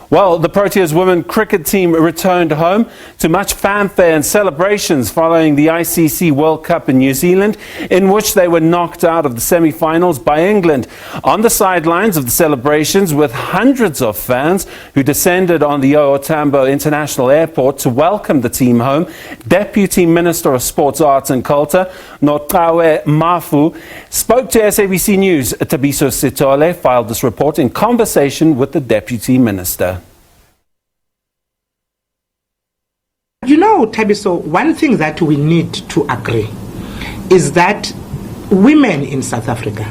Well, the Proteas women cricket team returned home to much fanfare and celebrations following the ICC World Cup in New Zealand, in which they were knocked out of the semi-finals by England. On the sidelines of the celebrations, with hundreds of fans who descended on the OR Tambo International Airport to welcome the team home, Deputy Minister of Sports, Arts and Culture, Nocawe Mafu, spoke to SABC News. Tabiso Sitole filed this report in conversation with the Deputy Minister. You know, Tabiso, one thing that we need to agree is that women in South Africa,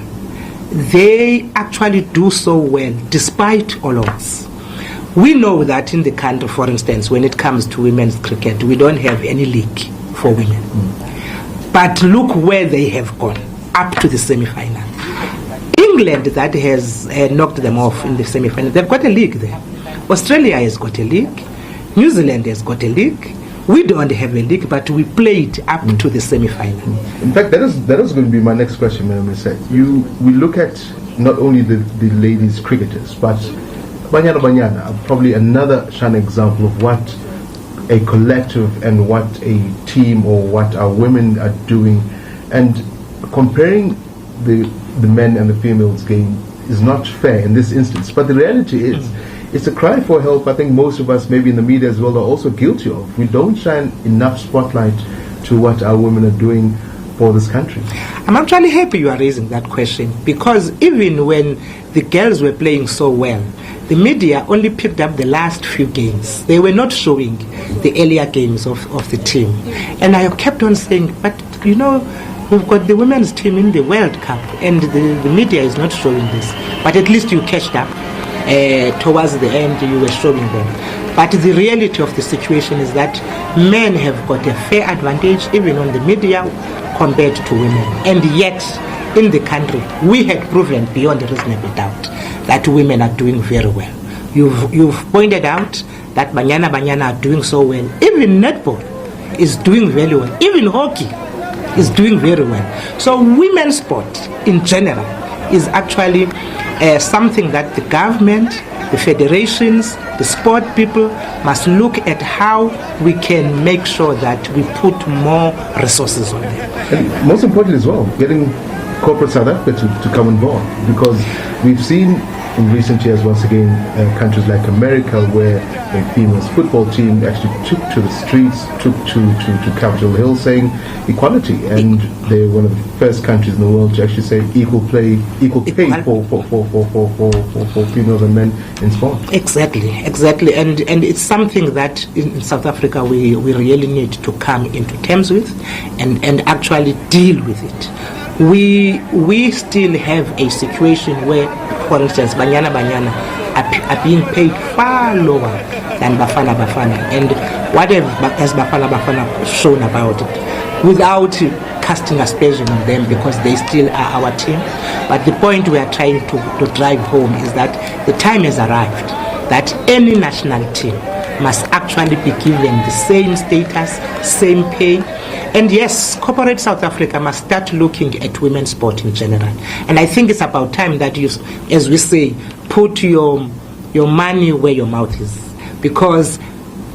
they actually do so well despite all odds. We know that in the country, for instance, when it comes to women's cricket, we don't have any league for women. But look where they have gone, up to the semi-final. England, that has knocked them off in the semi-final, they've got a league there. Australia has got a league. New Zealand has got a league. We don't have a league, but we played up to the semi-final. In fact, that is going to be my next question, Madam Minister. We look at not only the ladies cricketers, but Banyana Banyana, probably another shining example of what a collective and what a team or what our women are doing. And comparing the men and the females game is not fair in this instance. But the reality is, it's a cry for help. I think most of us, maybe in the media as well, are also guilty of. We don't shine enough spotlight to what our women are doing for this country. I'm actually happy you are raising that question, because even when the girls were playing so well, the media only picked up the last few games. They were not showing the earlier games of the team. And I kept on saying, but you know, we've got the women's team in the World Cup and the media is not showing this. But at least you catched up. Towards the end, you were showing them. But the reality of the situation is that men have got a fair advantage, even on the media, compared to women. And yet, in the country, we had proven beyond a reasonable doubt that women are doing very well. You've pointed out that Banyana are doing so well. Even netball is doing very well. Even hockey is doing very well. So women's sport in general is actually something that the government, the federations, the sport people must look at how we can make sure that we put more resources on them. And most importantly as well, getting corporate South Africa to come on board, because we've seen in recent years, once again, countries like America, where the females football team actually took to the streets, took to Capitol Hill saying equality, and they're one of the first countries in the world to actually say equal pay for females and men in sport. Exactly, and it's something that in South Africa we really need to come into terms with and actually deal with it. We still have a situation where, for instance, Banyana are being paid far lower than Bafana, and what has Bafana shown about it, without casting aspersion on them, because they still are our team. But the point we are trying to drive home is that the time has arrived that any national team must actually be given the same status, same pay. And yes, corporate South Africa must start looking at women's sport in general. And I think it's about time that you, as we say, put your money where your mouth is. Because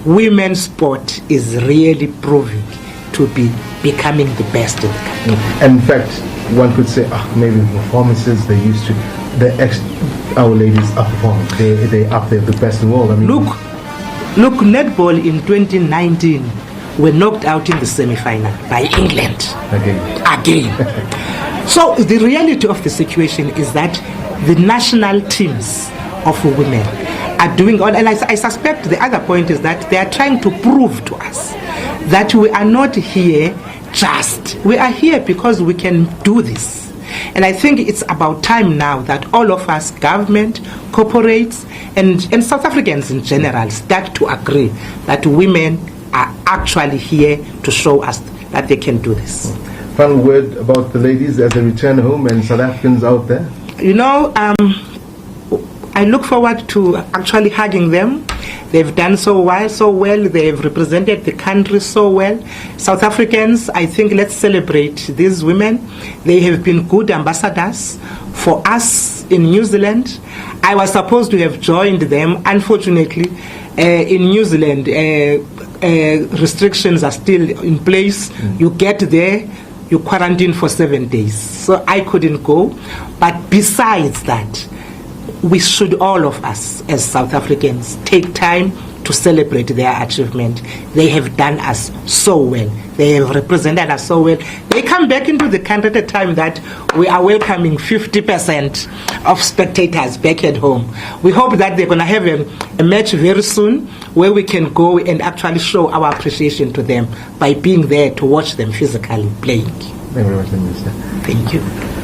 women's sport is really proving to be becoming the best in the country. And in fact, one could say, maybe the performances they used to, our ladies are performing. They're up there, the best in the world. I mean, Look, netball in 2019 were knocked out in the semi-final by England. Again. So the reality of the situation is that the national teams of women are doing all, and I suspect the other point is that they are trying to prove to us that we are not here we are here because we can do this. And I think it's about time now that all of us, government, corporates, and South Africans in general, start to agree that women are actually here to show us that they can do this. Final word about the ladies as they return home and South Africans out there? You know, I look forward to actually hugging them. They've done so well. They've represented the country so well. South Africans, I think let's celebrate these women. They have been good ambassadors for us in New Zealand. I was supposed to have joined them. Unfortunately, in New Zealand, restrictions are still in place. You get there, you quarantine for 7 days. So I couldn't go. But besides that, we should, all of us as South Africans, take time to celebrate their achievement. They have done us so well. They have represented us so well. They come back into the country at a time that we are welcoming 50% of spectators back at home. We hope that they're going to have a match very soon where we can go and actually show our appreciation to them by being there to watch them physically playing. Thank you very much, Minister. Thank you.